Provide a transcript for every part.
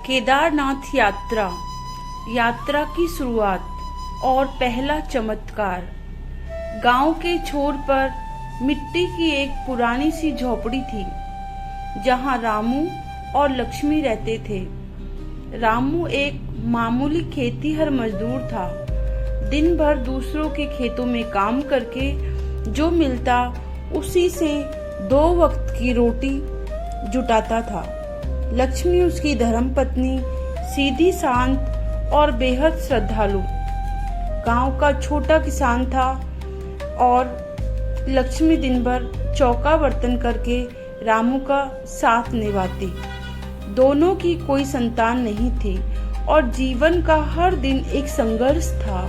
केदारनाथ यात्रा यात्रा की शुरुआत और पहला चमत्कार। गांव के छोर पर मिट्टी की एक पुरानी सी झोपड़ी थी जहां रामू और लक्ष्मी रहते थे। रामू एक मामूली खेतीहर मजदूर था। दिन भर दूसरों के खेतों में काम करके जो मिलता उसी से 2 वक्त की रोटी जुटाता था। लक्ष्मी उसकी धर्मपत्नी, सीधी, शांत और बेहद श्रद्धालु। गांव का छोटा किसान था और लक्ष्मी दिन भर चौका बर्तन करके रामू का साथ निभाती। दोनों की कोई संतान नहीं थी और जीवन का हर दिन एक संघर्ष था।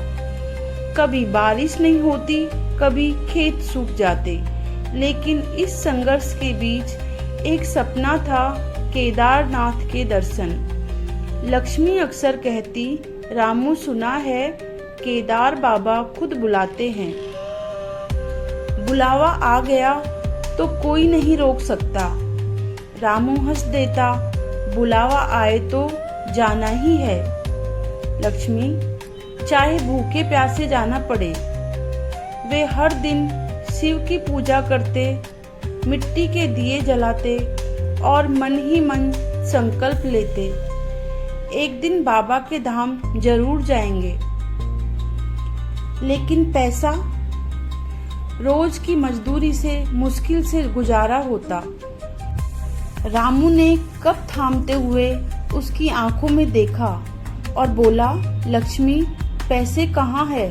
कभी बारिश नहीं होती, कभी खेत सूख जाते, लेकिन इस संघर्ष के बीच एक सपना था, केदारनाथ के दर्शन। लक्ष्मी अक्सर कहती, रामू सुना है केदार बाबा खुद बुलाते हैं। बुलावा आ गया तो कोई नहीं रोक सकता। रामू हंस देता, बुलावा आए तो जाना ही है लक्ष्मी, चाहे भूखे प्यासे जाना पड़े। वे हर दिन शिव की पूजा करते, मिट्टी के दिए जलाते और मन ही मन संकल्प लेते, एक दिन बाबा के धाम जरूर जाएंगे। लेकिन पैसा, रोज की मजदूरी से मुश्किल से गुजारा होता। रामू ने कप थामते हुए उसकी आंखों में देखा और बोला, लक्ष्मी, पैसे कहाँ है?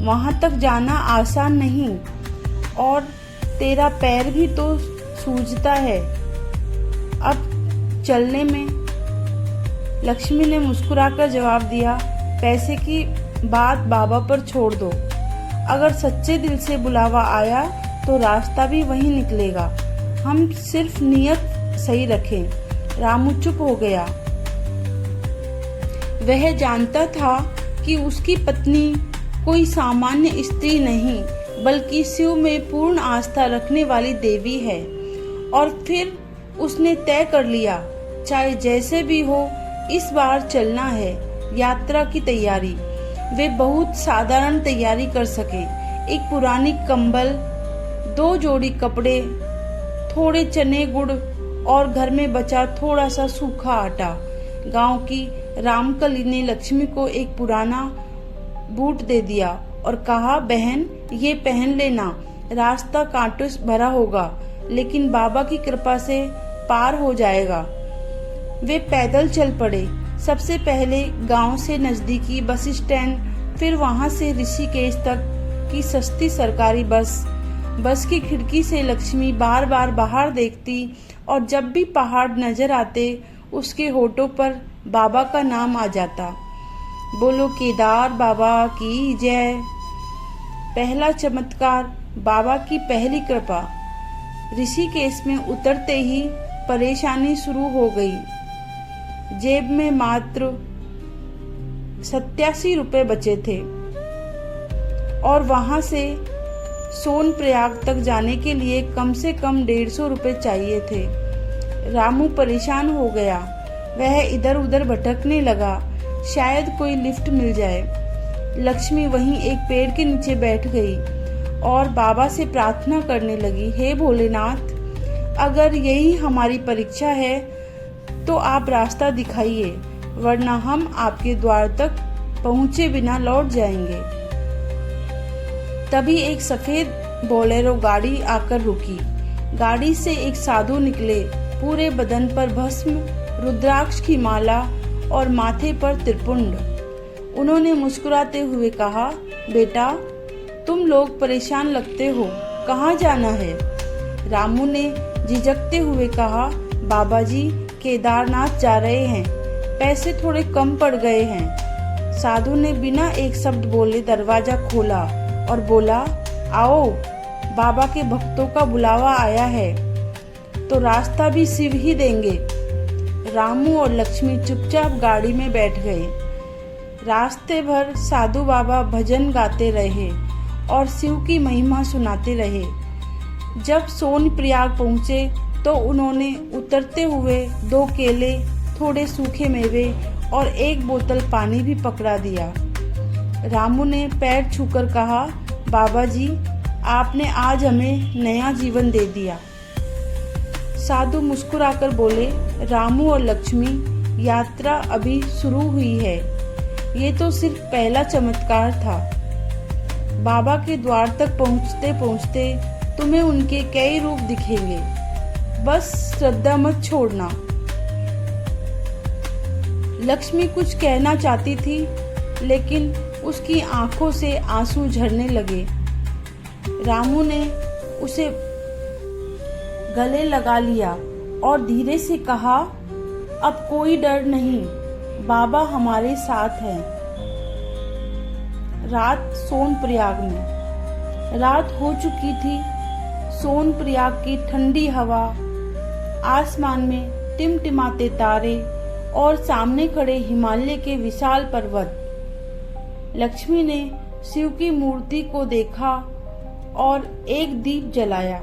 वहां तक जाना आसान नहीं और तेरा पैर भी तो सूजता है अब चलने में। लक्ष्मी ने मुस्कुराकर जवाब दिया, पैसे की बात बाबा पर छोड़ दो। अगर सच्चे दिल से बुलावा आया तो रास्ता भी वही निकलेगा। हम सिर्फ नियत सही रखें। रामू चुप हो गया। वह जानता था कि उसकी पत्नी कोई सामान्य स्त्री नहीं, बल्कि शिव में पूर्ण आस्था रखने वाली देवी है। और फिर उसने तय कर लिया, चाहे जैसे भी हो, इस बार चलना है। यात्रा की तैयारी। वे बहुत साधारण तैयारी कर सके। एक पुरानी कंबल, 2 जोड़ी कपड़े, थोड़े चने गुड़ और घर में बचा थोड़ा सा सूखा आटा। गांव की रामकली ने लक्ष्मी को एक पुराना बूट दे दिया और कहा, बहन, ये पहन लेना। रास्ता कांटों से भरा होगा, लेकिन बाबा की कृपा से पार हो जाएगा। वे पैदल चल पड़े। सबसे पहले गांव से नजदीकी बस स्टैंड, फिर वहां से ऋषिकेश तक की सस्ती सरकारी बस की खिड़की से लक्ष्मी बार बार बाहर देखती और जब भी पहाड़ नजर आते उसके होठों पर बाबा का नाम आ जाता। बोलो केदार बाबा की जय। पहला चमत्कार, बाबा की पहली कृपा। ऋषिकेश में उतरते ही परेशानी शुरू हो गई। जेब में मात्र 87 रुपए बचे थे और वहां से सोनप्रयाग तक जाने के लिए कम से कम 150 रुपए चाहिए थे। रामू परेशान हो गया। वह इधर उधर भटकने लगा, शायद कोई लिफ्ट मिल जाए। लक्ष्मी वहीं एक पेड़ के नीचे बैठ गई और बाबा से प्रार्थना करने लगी, हे भोलेनाथ, अगर यही हमारी परीक्षा है तो आप रास्ता दिखाइए, वरना हम आपके द्वार तक पहुंचे बिना लौट जाएंगे। तभी एक सफेद बोलेरो गाड़ी आकर रुकी। गाड़ी से एक साधु निकले, पूरे बदन पर भस्म, रुद्राक्ष की माला और माथे पर त्रिपुंड। उन्होंने मुस्कुराते हुए कहा, बेटा, तुम लोग परेशान लगते हो, कहाँ जाना है? रामू ने झिझकते हुए कहा, बाबा जी, केदारनाथ जा रहे हैं, पैसे थोड़े कम पड़ गए हैं। साधु ने बिना एक शब्द बोले दरवाजा खोला और बोला, आओ, बाबा के भक्तों का बुलावा आया है तो रास्ता भी शिव ही देंगे। रामू और लक्ष्मी चुपचाप गाड़ी में बैठ गए। रास्ते भर साधु बाबा भजन गाते रहे और शिव की महिमा सुनाते रहे। जब सोनप्रयाग पहुंचे तो उन्होंने उतरते हुए 2 केले, थोड़े सूखे मेवे और एक बोतल पानी भी पकड़ा दिया। रामू ने पैर छूकर कहा, बाबा जी, आपने आज हमें नया जीवन दे दिया। साधु मुस्कुराकर बोले, रामू और लक्ष्मी, यात्रा अभी शुरू हुई है। ये तो सिर्फ पहला चमत्कार था। बाबा के द्वार तक पहुंचते पहुंचते तुम्हें उनके कई रूप दिखेंगे। बस श्रद्धा मत छोड़ना। लक्ष्मी कुछ कहना चाहती थी, लेकिन उसकी आंखों से आंसू झरने लगे। रामू ने उसे गले लगा लिया और धीरे से कहा, अब कोई डर नहीं, बाबा हमारे साथ हैं। रात सोनप्रयाग में। रात हो चुकी थी। सोनप्रयाग की ठंडी हवा, आसमान में टिमटिमाते तारे और सामने खड़े हिमालय के विशाल पर्वत। लक्ष्मी ने शिव की मूर्ति को देखा और एक दीप जलाया।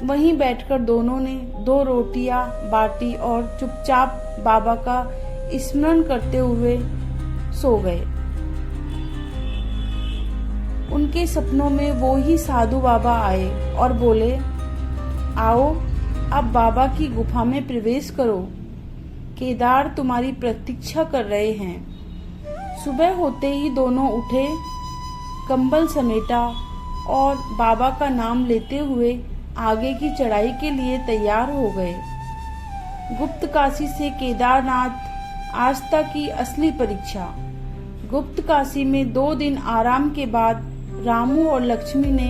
वहीं बैठकर दोनों ने 2 रोटियां बाटी और चुपचाप बाबा का स्मरण करते हुए सो गए। उनके सपनों में वो ही साधु बाबा आए और बोले, आओ अब बाबा की गुफा में प्रवेश करो। केदार तुम्हारी प्रतीक्षा कर रहे हैं। सुबह होते ही दोनों उठे, कंबल समेटा और बाबा का नाम लेते हुए आगे की चढ़ाई के लिए तैयार हो गए। गुप्त काशी से केदारनाथ आस्था की असली परीक्षा। गुप्त काशी में 2 दिन आराम के बाद रामू और लक्ष्मी ने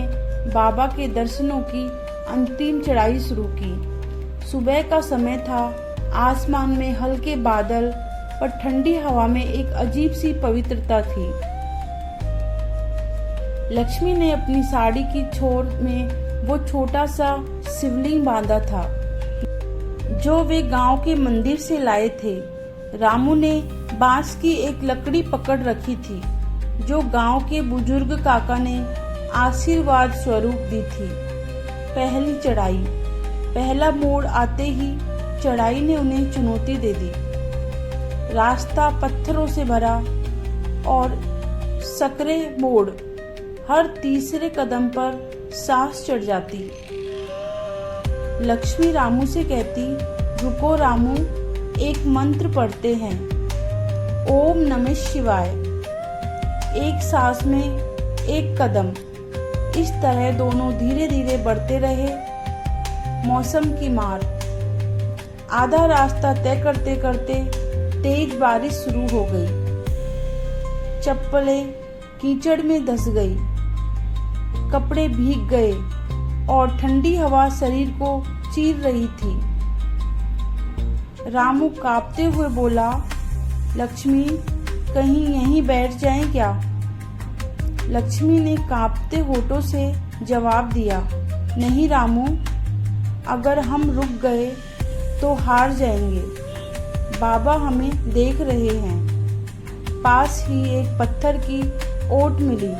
बाबा के दर्शनों की अंतिम चढ़ाई शुरू की। सुबह का समय था। आसमान में हल्के बादल और ठंडी हवा में एक अजीब सी पवित्रता थी। लक्ष्मी ने अपनी साड़ी की छोर में वो छोटा सा शिवलिंग बांधा था जो वे गांव के मंदिर से लाए थे। रामू ने बांस की एक लकड़ी पकड़ रखी थी जो गांव के बुजुर्ग काका ने आशीर्वाद स्वरूप दी थी। पहली चढ़ाई। पहला मोड़ आते ही चढ़ाई ने उन्हें चुनौती दे दी। रास्ता पत्थरों से भरा और सकरे मोड़। हर तीसरे कदम पर सांस चढ़ जाती। लक्ष्मी रामू से कहती, रुको रामू, एक मंत्र पढ़ते हैं, ओम नमः शिवाय। एक सांस में एक कदम। इस तरह दोनों धीरे धीरे बढ़ते रहे। मौसम की मार। आधा रास्ता तय करते करते तेज बारिश शुरू हो गई। चप्पलें कीचड़ में धंस गई, कपड़े भीग गए और ठंडी हवा शरीर को चीर रही थी। रामू कांपते हुए बोला, लक्ष्मी, कहीं यहीं बैठ जाएं क्या? लक्ष्मी ने कांपते होठों से जवाब दिया, नहीं रामू, अगर हम रुक गए तो हार जाएंगे। बाबा हमें देख रहे हैं। पास ही एक पत्थर की ओट मिली।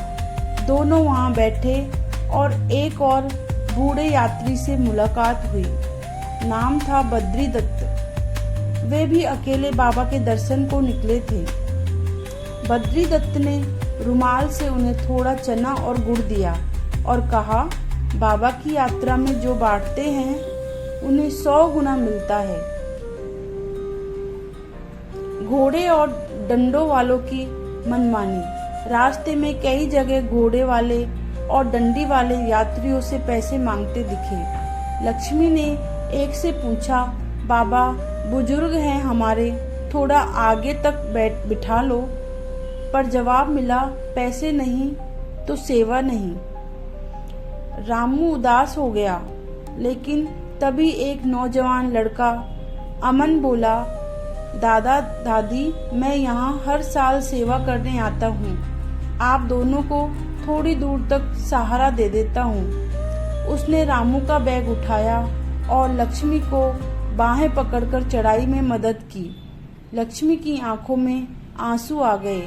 दोनों वहां बैठे और एक और बूढ़े यात्री से मुलाकात हुई। नाम था बद्री दत्त। वे भी अकेले बाबा के दर्शन को निकले थे। बद्री दत्त ने रुमाल से उन्हें थोड़ा चना और गुड़ दिया और कहा, बाबा की यात्रा में जो बांटते हैं उन्हें 100 गुना मिलता है। घोड़े और डंडों वालों की मनमानी। रास्ते में कई जगह घोड़े वाले और डंडी वाले यात्रियों से पैसे मांगते दिखे। लक्ष्मी ने एक से पूछा, बाबा बुजुर्ग हैं हमारे, थोड़ा आगे तक बिठा लो। पर जवाब मिला, पैसे नहीं तो सेवा नहीं। रामू उदास हो गया, लेकिन तभी एक नौजवान लड़का अमन बोला, दादा दादी, मैं यहाँ हर साल सेवा करने आता हूँ। आप दोनों को थोड़ी दूर तक सहारा दे देता हूँ। उसने रामू का बैग उठाया और लक्ष्मी को बाहें पकड़कर चढ़ाई में मदद की। लक्ष्मी की आंखों में आंसू आ गए।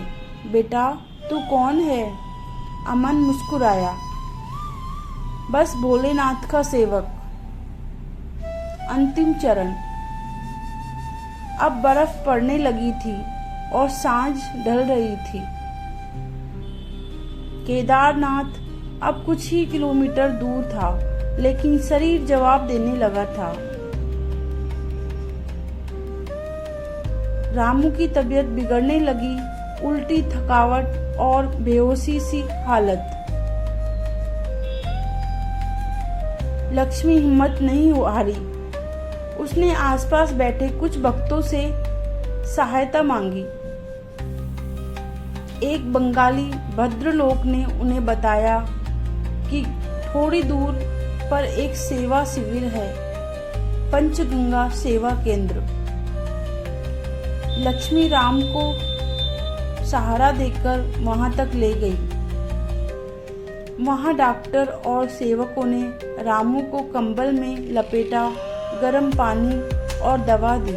बेटा, तू कौन है? अमन मुस्कुराया, बस भोलेनाथ का सेवक। अंतिम चरण। अब बर्फ पड़ने लगी थी और सांझ ढल रही थी। केदारनाथ अब कुछ ही किलोमीटर दूर था, लेकिन शरीर जवाब देने लगा था। रामू की तबीयत बिगड़ने लगी, उल्टी, थकावट और बेहोशी सी हालत। लक्ष्मी हिम्मत नहीं हारी। उसने आसपास बैठे कुछ भक्तों से सहायता मांगी। एक बंगाली भद्रलोक ने उन्हें बताया कि थोड़ी दूर पर एक सेवा शिविर है, पंचगंगा सेवा केंद्र। लक्ष्मी राम को सहारा देकर वहां तक ले गई। वहां डॉक्टर और सेवकों ने रामू को कंबल में लपेटा, गर्म पानी और दवा दी।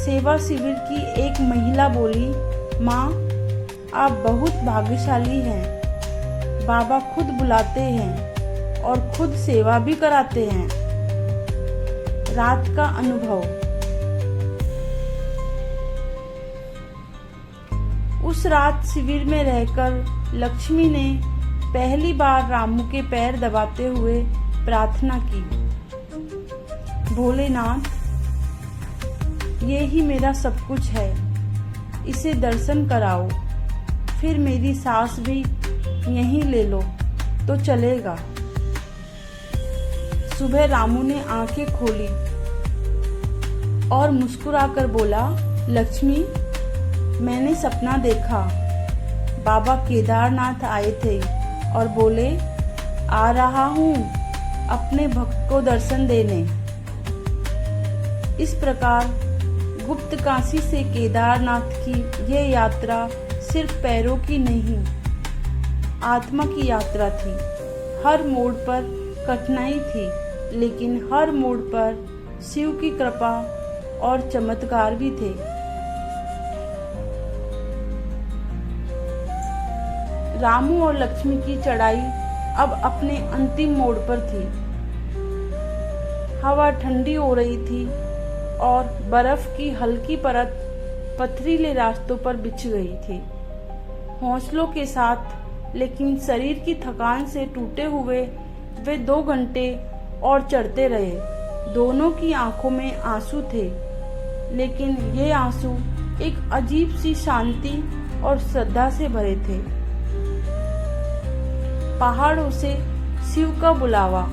सेवा शिविर की एक महिला बोली, माँ, आप बहुत भाग्यशाली हैं। बाबा खुद बुलाते हैं और खुद सेवा भी कराते हैं। रात का अनुभव। उस रात शिविर में रहकर लक्ष्मी ने पहली बार रामू के पैर दबाते हुए प्रार्थना की, भोलेनाथ, ये ही मेरा सब कुछ है, इसे दर्शन कराओ, फिर मेरी सांस भी यहीं ले लो तो चलेगा। सुबह रामू ने आंखें खोली और मुस्कुराकर बोला, लक्ष्मी, मैंने सपना देखा। बाबा केदारनाथ आए थे और बोले, आ रहा हूँ अपने भक्त को दर्शन देने। इस प्रकार गुप्त काशी से केदारनाथ की यह यात्रा सिर्फ पैरों की नहीं, आत्मा की यात्रा थी। हर मोड़ पर कठिनाई थी, लेकिन हर मोड़ पर शिव की कृपा और चमत्कार भी थे। रामू और लक्ष्मी की चढ़ाई अब अपने अंतिम मोड़ पर थी। हवा ठंडी हो रही थी और बर्फ की हल्की परत पथरीले रास्तों पर बिछ गई थी। हौसलों के साथ, लेकिन शरीर की थकान से टूटे हुए, वे 2 घंटे और चढ़ते रहे। दोनों की आंखों में आंसू थे, लेकिन ये आंसू एक अजीब सी शांति और श्रद्धा से भरे थे। पहाड़ों से शिव का बुलावा।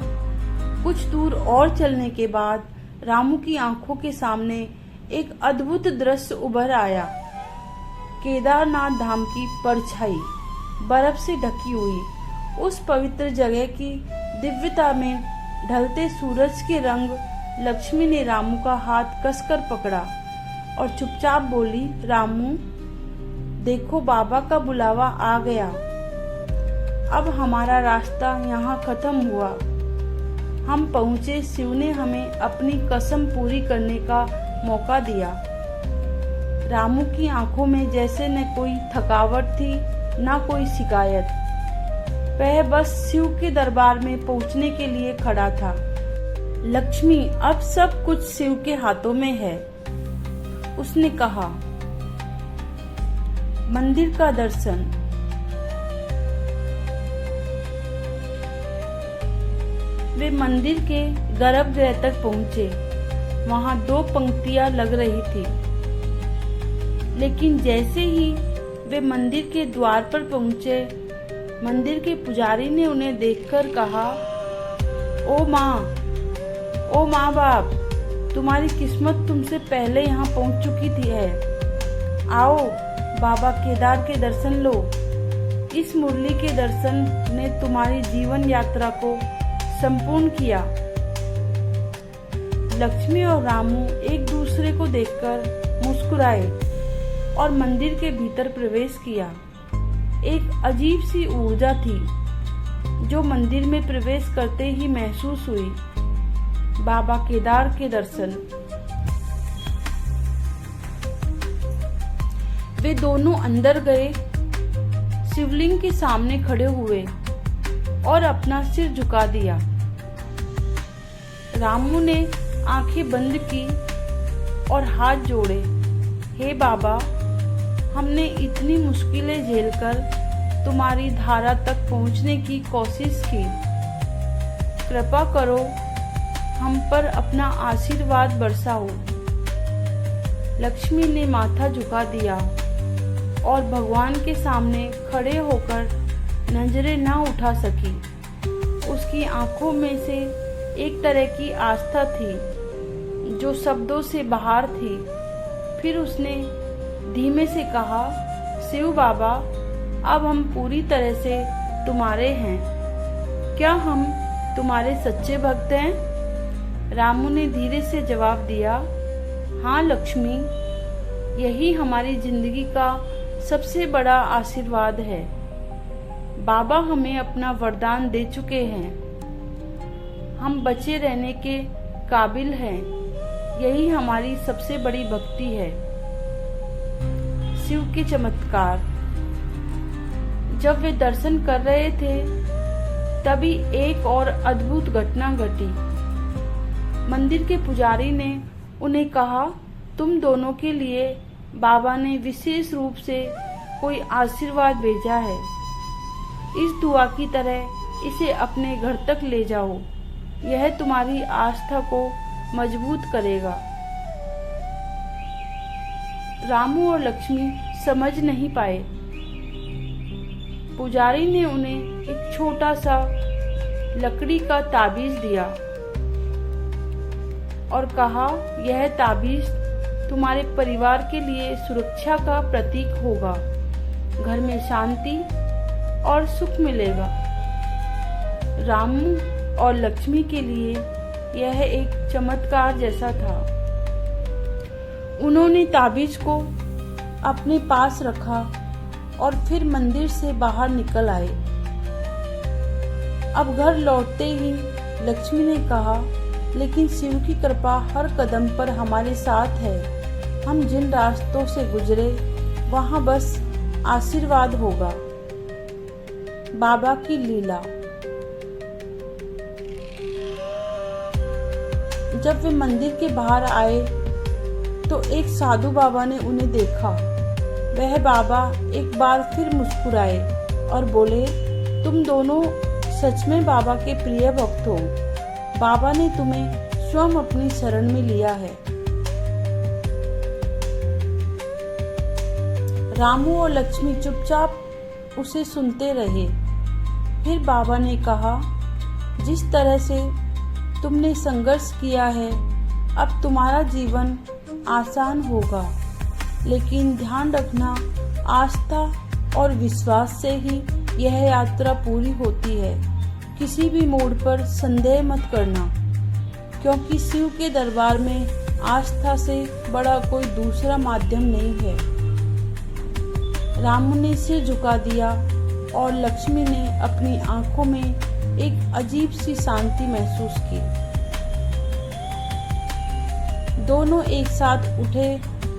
कुछ दूर और चलने के बाद रामू की आंखों के सामने एक अद्भुत दृश्य उभर आया। केदारनाथ धाम की परछाई बर्फ से ढकी हुई उस पवित्र जगह की दिव्यता में ढलते सूरज के रंग। लक्ष्मी ने रामू का हाथ कसकर पकड़ा और चुपचाप बोली, रामू, देखो, बाबा का बुलावा आ गया। अब हमारा रास्ता यहाँ खत्म हुआ। हम पहुँचे। शिव ने हमें अपनी कसम पूरी करने का मौका दिया। रामू की आंखों में जैसे न कोई थकावट थी, न कोई शिकायत। वह बस शिव के दरबार में पहुंचने के लिए खड़ा था। लक्ष्मी, अब सब कुछ शिव के हाथों में है, उसने कहा। मंदिर का दर्शन। वे मंदिर के गर्भगृह तक पहुंचे। वहां 2 पंक्तियां लग रही थी, लेकिन जैसे ही वे मंदिर के द्वार पर पहुंचे, मंदिर के पुजारी ने उन्हें देखकर कहा, ओ माँ बाप, तुम्हारी किस्मत तुमसे पहले यहाँ पहुंच चुकी थी है। आओ, बाबा केदार के दर्शन लो। इस मुरली के दर्शन ने तुम्हारी जीवन यात्रा को संपूर्ण किया। लक्ष्मी और रामू एक दूसरे को देखकर मुस्कुराए और मंदिर के भीतर प्रवेश किया। एक अजीब सी ऊर्जा थी जो मंदिर में प्रवेश करते ही महसूस हुई। बाबा केदार के दर्शन। वे दोनों अंदर गए, शिवलिंग के सामने खड़े हुए और अपना सिर झुका दिया। रामू ने आंखें बंद की और हाथ जोड़े। हे बाबा, हमने इतनी मुश्किलें झेलकर तुम्हारी धारा तक पहुंचने की कोशिश की। कृपा करो, हम पर अपना आशीर्वाद बरसाओ। लक्ष्मी ने माथा झुका दिया और भगवान के सामने खड़े होकर नजरें ना उठा सकी। उसकी आंखों में से एक तरह की आस्था थी जो शब्दों से बाहर थी। फिर उसने धीमे से कहा, शिव बाबा, अब हम पूरी तरह से तुम्हारे हैं। क्या हम तुम्हारे सच्चे भक्त हैं? रामू ने धीरे से जवाब दिया, हाँ लक्ष्मी, यही हमारी जिंदगी का सबसे बड़ा आशीर्वाद है। बाबा हमें अपना वरदान दे चुके हैं। हम बचे रहने के काबिल हैं। यही हमारी सबसे बड़ी भक्ति है। शिव के चमत्कार। जब वे दर्शन कर रहे थे तभी एक और अद्भुत घटना घटी। मंदिर के पुजारी ने उन्हें कहा, तुम दोनों के लिए बाबा ने विशेष रूप से कोई आशीर्वाद भेजा है। इस दुआ की तरह इसे अपने घर तक ले जाओ। यह तुम्हारी आस्था को मजबूत करेगा। रामू और लक्ष्मी समझ नहीं पाए। पुजारी ने उन्हें एक छोटा सा लकड़ी का ताबीज दिया और कहा, यह ताबीज तुम्हारे परिवार के लिए सुरक्षा का प्रतीक होगा। घर में शांति और सुख मिलेगा। रामू और लक्ष्मी के लिए यह एक चमत्कार जैसा था। उन्होंने ताबीज को अपने पास रखा और फिर मंदिर से बाहर निकल आए। अब घर लौटते ही लक्ष्मी ने कहा, लेकिन शिव की कृपा हर कदम पर हमारे साथ है। हम जिन रास्तों से गुजरे वहां बस आशीर्वाद होगा। बाबा की लीला। जब वे मंदिर के बाहर आए तो एक साधु बाबा ने उन्हें देखा। वह बाबा एक बार फिर मुस्कुराए और बोले, तुम दोनों सच में बाबा के प्रिय भक्त हो। बाबा ने तुम्हें स्वयं अपनी शरण में लिया है। रामू और लक्ष्मी चुपचाप उसे सुनते रहे। फिर बाबा ने कहा, जिस तरह से तुमने संघर्ष किया है, अब तुम्हारा जीवन आसान होगा। लेकिन ध्यान रखना, आस्था और विश्वास से ही यह यात्रा पूरी होती है। किसी भी मोड़ पर संदेह मत करना, क्योंकि शिव के दरबार में आस्था से बड़ा कोई दूसरा माध्यम नहीं है। रामू ने सिर झुका दिया और लक्ष्मी ने अपनी आंखों में एक अजीब सी शांति महसूस की। दोनों एक साथ उठे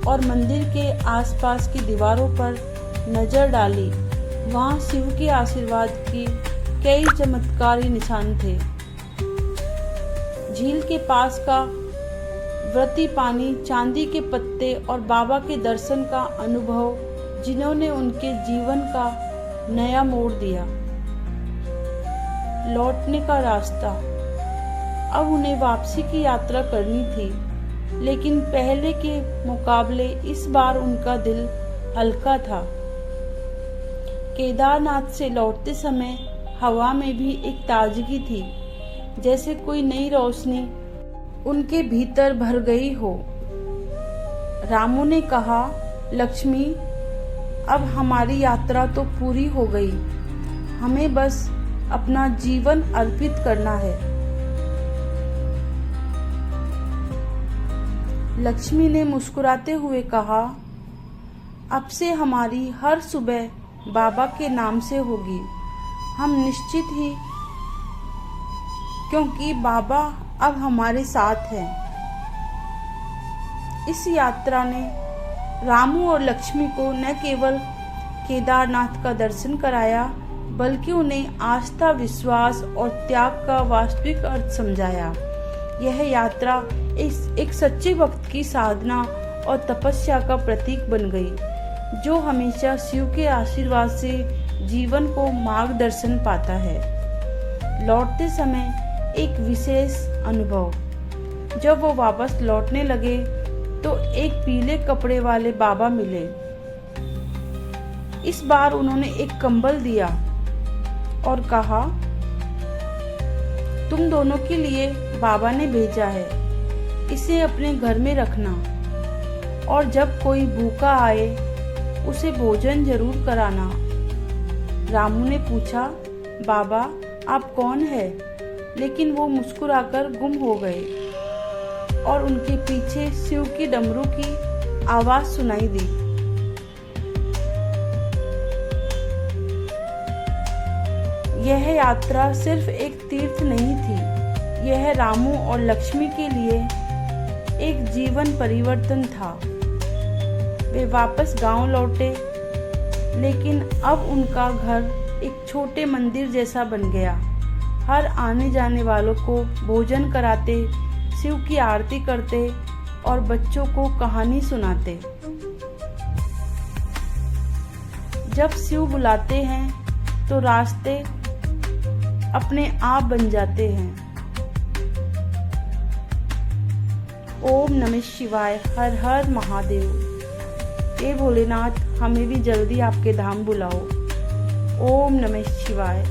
और मंदिर के आसपास की दीवारों पर नजर डाली। वहां शिव के आशीर्वाद के कई चमत्कारी निशान थे। झील के पास का वृती पानी, चांदी के पत्ते और बाबा के दर्शन का अनुभव, जिन्होंने उनके जीवन का नया मोड़ दिया। लौटने का रास्ता। अब उन्हें वापसी की यात्रा करनी थी, लेकिन पहले के मुकाबले इस बार उनका दिल हल्का था। केदारनाथ से लौटते समय हवा में भी एक ताजगी थी, जैसे कोई नई रोशनी उनके भीतर भर गई हो। रामू ने कहा, लक्ष्मी, अब हमारी यात्रा तो पूरी हो गई। हमें बस अपना जीवन अर्पित करना है। लक्ष्मी ने मुस्कुराते हुए कहा, अब से हमारी हर सुबह बाबा के नाम से होगी। हम निश्चित ही, क्योंकि बाबा अब हमारे साथ हैं। इस यात्रा ने रामू और लक्ष्मी को न केवल केदारनाथ का दर्शन कराया, बल्कि उन्हें आस्था, विश्वास और त्याग का वास्तविक अर्थ समझाया। यह यात्रा एक सच्चे भक्त की साधना और तपस्या का प्रतीक बन गई, जो हमेशा शिव के आशीर्वाद से जीवन को मार्गदर्शन पाता है। लौटते समय एक विशेष अनुभव। जब वो वापस लौटने लगे तो एक पीले कपड़े वाले बाबा मिले। इस बार उन्होंने एक कंबल दिया और कहा, तुम दोनों के लिए बाबा ने भेजा है, इसे अपने घर में रखना और जब कोई भूखा आए उसे भोजन जरूर कराना। रामू ने पूछा, बाबा आप कौन है? लेकिन वो मुस्कुराकर गुम हो गए और उनके पीछे शिव की डमरू की आवाज सुनाई दी। यह यात्रा सिर्फ एक तीर्थ नहीं थी, यह रामू और लक्ष्मी के लिए एक जीवन परिवर्तन था। वे वापस गांव लौटे, लेकिन अब उनका घर एक छोटे मंदिर जैसा बन गया। हर आने जाने वालों को भोजन कराते, शिव की आरती करते और बच्चों को कहानी सुनाते। जब शिव बुलाते हैं तो रास्ते अपने आप बन जाते हैं। ओम नमः शिवाय, हर हर महादेव। हे भोलेनाथ, हमें भी जल्दी आपके धाम बुलाओ। ओम नमः शिवाय।